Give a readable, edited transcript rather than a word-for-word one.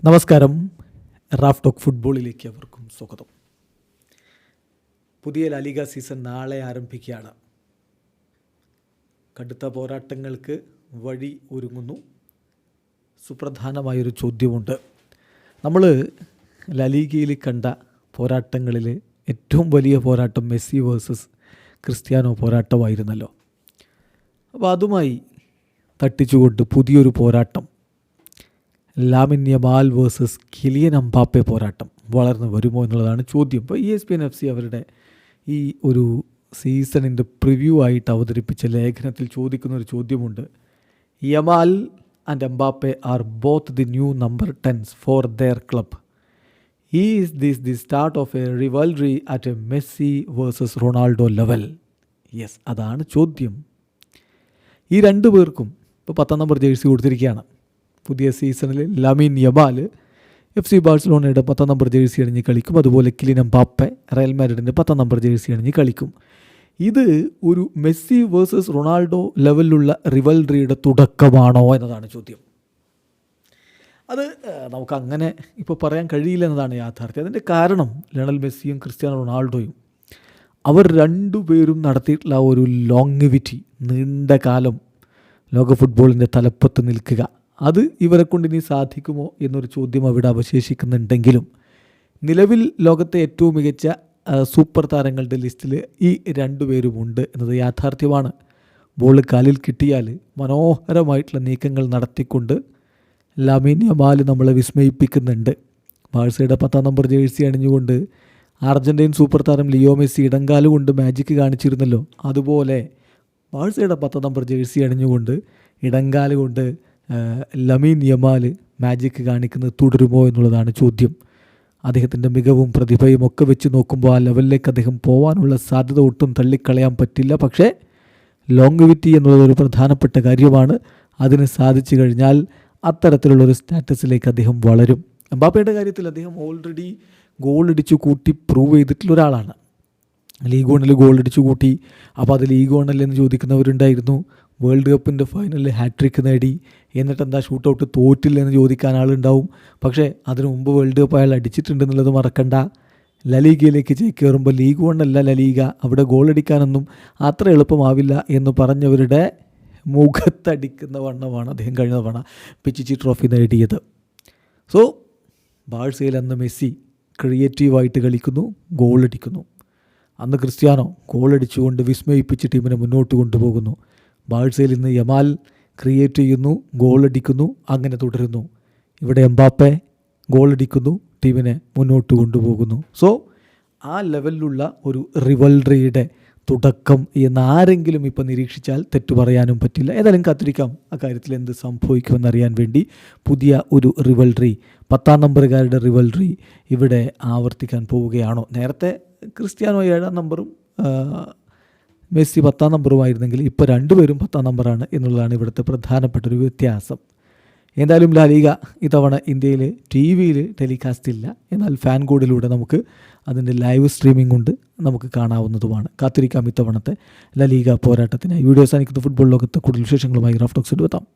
നമസ്കാരം. Raf talk ഫുട്ബോളിലേക്ക് അവർക്കും സ്വാഗതം. പുതിയ ലാലിഗ സീസൺ നാളെ ആരംഭിക്കുകയാണ്. കടുത്ത പോരാട്ടങ്ങൾക്ക് വഴി ഒരുങ്ങുന്നു. സുപ്രധാനമായൊരു ചോദ്യമുണ്ട്. നമ്മൾ ലാലിഗയിൽ കണ്ട പോരാട്ടങ്ങളിൽ ഏറ്റവും വലിയ പോരാട്ടം മെസ്സി വേഴ്സസ് ക്രിസ്ത്യാനോ പോരാട്ടമായിരുന്നല്ലോ. അപ്പോൾ അതുമായി തട്ടിച്ചുകൊണ്ട് പുതിയൊരു പോരാട്ടം, Lamine Yamal versus Kylian Mbappe പോരാട്ടം വളർന്നു വരുമോ എന്നുള്ളതാണ് ചോദ്യം. ഇപ്പോൾ ESPN FC അവരുടെ ഈ ഒരു സീസണിൻ്റെ പ്രിവ്യൂ ആയിട്ട് അവതരിപ്പിച്ച ലേഖനത്തിൽ ചോദിക്കുന്ന ഒരു ചോദ്യമുണ്ട്. Yamal and Mbappe are both the new number 10s for their club. Is this the start of A rivalry at A Messi versus Ronaldo level? Yes, അതാണ് ചോദ്യം. ഈ രണ്ടു പേർക്കും ഇപ്പോൾ 10 നമ്പർ ജേഴ്സി കൊടുത്തിരിക്കുകയാണ്. പുതിയ സീസണിൽ ലാമിൻ യമാൽ FC ബാഴ്സലോണയുടെ 10 നമ്പർ ജേഴ്സി അണിഞ്ഞ് കളിക്കും. അതുപോലെ കിലിയൻ എംബാപ്പെ റയൽ മാഡ്രിഡിൻ്റെ 10 നമ്പർ ജേഴ്സി അണിഞ്ഞ് കളിക്കും. ഇത് ഒരു മെസ്സി വേഴ്സസ് റൊണാൾഡോ ലെവലിലുള്ള റിവൽറിയുടെ തുടക്കമാണോ എന്നതാണ് ചോദ്യം. അത് നമുക്കങ്ങനെ ഇപ്പോൾ പറയാൻ കഴിയില്ല എന്നതാണ് യാഥാർത്ഥ്യം. അതിൻ്റെ കാരണം ലയണൽ മെസ്സിയും ക്രിസ്ത്യാനോ റൊണാൾഡോയും അവർ രണ്ടുപേരും നടത്തിയിട്ടുള്ള ഒരു ലോങ്വിറ്റി, നീണ്ട കാലം ലോക ഫുട്ബോളിൻ്റെ തലപ്പത്ത് നിൽക്കുക, അത് ഇവരെ കൊണ്ട് ഇനി സാധിക്കുമോ എന്നൊരു ചോദ്യം അവിടെ അവശേഷിക്കുന്നുണ്ടെങ്കിലും നിലവിൽ ലോകത്തെ ഏറ്റവും മികച്ച സൂപ്പർ താരങ്ങളുടെ ലിസ്റ്റിൽ ഈ രണ്ടുപേരുമുണ്ട് എന്നത് യാഥാർത്ഥ്യമാണ്. ബോൾ കാലിൽ കിട്ടിയാൽ മനോഹരമായിട്ടുള്ള നീക്കങ്ങൾ നടത്തിക്കൊണ്ട് ലാമിൻ യമാൽ നമ്മളെ വിസ്മയിപ്പിക്കുന്നുണ്ട്. ബാഴ്സയുടെ 10 നമ്പർ ജേഴ്സി അണിഞ്ഞുകൊണ്ട് അർജൻറ്റീൻ സൂപ്പർ താരം ലിയോ മെസ്സി ഇടങ്കാല് കൊണ്ട് മാജിക്ക് കാണിച്ചിരുന്നല്ലോ. അതുപോലെ ബാഴ്സയുടെ 10 നമ്പർ ജേഴ്സി അണിഞ്ഞുകൊണ്ട് ഇടങ്കാല് കൊണ്ട് ലാമിൻ യമാൽ മാജിക്ക് കാണിക്കുന്നത് തുടരുമോ എന്നുള്ളതാണ് ചോദ്യം. അദ്ദേഹത്തിൻ്റെ മികവും പ്രതിഭയും ഒക്കെ വെച്ച് നോക്കുമ്പോൾ ആ ലെവലിലേക്ക് അദ്ദേഹം പോകാനുള്ള സാധ്യത ഒട്ടും തള്ളിക്കളയാൻ പറ്റില്ല. പക്ഷേ ലോങ്വിറ്റി എന്നുള്ളതൊരു പ്രധാനപ്പെട്ട കാര്യമാണ്. അതിന് സാധിച്ചു കഴിഞ്ഞാൽ അത്തരത്തിലുള്ളൊരു സ്റ്റാറ്റസിലേക്ക് അദ്ദേഹം വളരും. എംബാപ്പയുടെ കാര്യത്തിൽ അദ്ദേഹം ഓൾറെഡി ഗോളടിച്ചു കൂട്ടി പ്രൂവ് ചെയ്തിട്ടുള്ള ഒരാളാണ്. ലീഗ് വണ്ണിൽ ഗോളടിച്ചു കൂട്ടി. അപ്പോൾ അത് ലീഗ് വണ്ണല്ലെന്ന് ചോദിക്കുന്നവരുണ്ടായിരുന്നു. വേൾഡ് കപ്പിൻ്റെ ഫൈനലിൽ ഹാട്രിക്ക് നേടി, എന്നിട്ട് എന്താ ഷൂട്ടൗട്ട് തോറ്റില്ലെന്ന് ചോദിക്കാൻ ആളുണ്ടാവും. പക്ഷേ അതിനു മുമ്പ് വേൾഡ് കപ്പ് അയാൾ അടിച്ചിട്ടുണ്ടെന്നുള്ളത് മറക്കണ്ട. ലലീഗയിലേക്ക് ചേക്കേറുമ്പോൾ ലീഗ് വണ്ണല്ല ലലീഗ, അവിടെ ഗോളടിക്കാനൊന്നും അത്ര എളുപ്പമാവില്ല എന്ന് പറഞ്ഞവരുടെ മുഖത്തടിക്കുന്ന വണ്ണമാണ് അദ്ദേഹം കഴിഞ്ഞ തവണ പിച്ചിച്ചി ട്രോഫി നേടിയത്. സോ ബാഴ്സയിൽ അന്ന് മെസ്സി ക്രിയേറ്റീവായിട്ട് കളിക്കുന്നു, ഗോളടിക്കുന്നു. അന്ന് ക്രിസ്ത്യാനോ ഗോളടിച്ചുകൊണ്ട് വിസ്മയിപ്പിച്ച് ടീമിനെ മുന്നോട്ട് കൊണ്ടുപോകുന്നു. ബാഴ്സയിൽ ഇന്ന് യമാൽ ക്രിയേറ്റ് ചെയ്യുന്നു, ഗോളടിക്കുന്നു, അങ്ങനെ തുടരുന്നു. ഇവിടെ എംബാപ്പെ ഗോളടിക്കുന്നു, ടീമിനെ മുന്നോട്ട് കൊണ്ടുപോകുന്നു. സോ ആ ലെവലിലുള്ള ഒരു റിവൽറിയുടെ തുടക്കം എന്നാരെങ്കിലും ഇപ്പോൾ നിരീക്ഷിച്ചാൽ തെറ്റു പറയാനും പറ്റില്ല. ഏതായാലും കാത്തിരിക്കാം അക്കാര്യത്തിൽ എന്ത് സംഭവിക്കുമെന്നറിയാൻ വേണ്ടി. പുതിയ ഒരു റിവൽറി, 10 നമ്പറുകാരുടെ റിവൽറി ഇവിടെ ആവർത്തിക്കാൻ പോവുകയാണോ? നേരത്തെ ക്രിസ്ത്യാനോ 7 നമ്പറും മെസ്സി 10 നമ്പറുമായിരുന്നെങ്കിൽ ഇപ്പോൾ രണ്ടുപേരും 10 നമ്പറാണ് എന്നുള്ളതാണ് ഇവിടുത്തെ പ്രധാനപ്പെട്ടൊരു വ്യത്യാസം. എന്തായാലും ലാലിഗ ഇത്തവണ ഇന്ത്യയിൽ TV ടെലികാസ്റ്റ് ഇല്ല. എന്നാൽ ഫാൻ കോഡിലൂടെ നമുക്ക് അതിൻ്റെ ലൈവ് സ്ട്രീമിംഗ് കൊണ്ട് നമുക്ക് കാണാവുന്നതുമാണ്. കാത്തിരിക്കാം ഇത്തവണത്തെ ലാലിഗ പോരാട്ടത്തിനായി. വീഡിയോ അവസാനിക്കുന്ന ഫുട്ബോൾ ലോകത്ത് കൂടുതൽ വിശേഷങ്ങളുമായി റാഫ് ടോക്സിൽ എത്താം.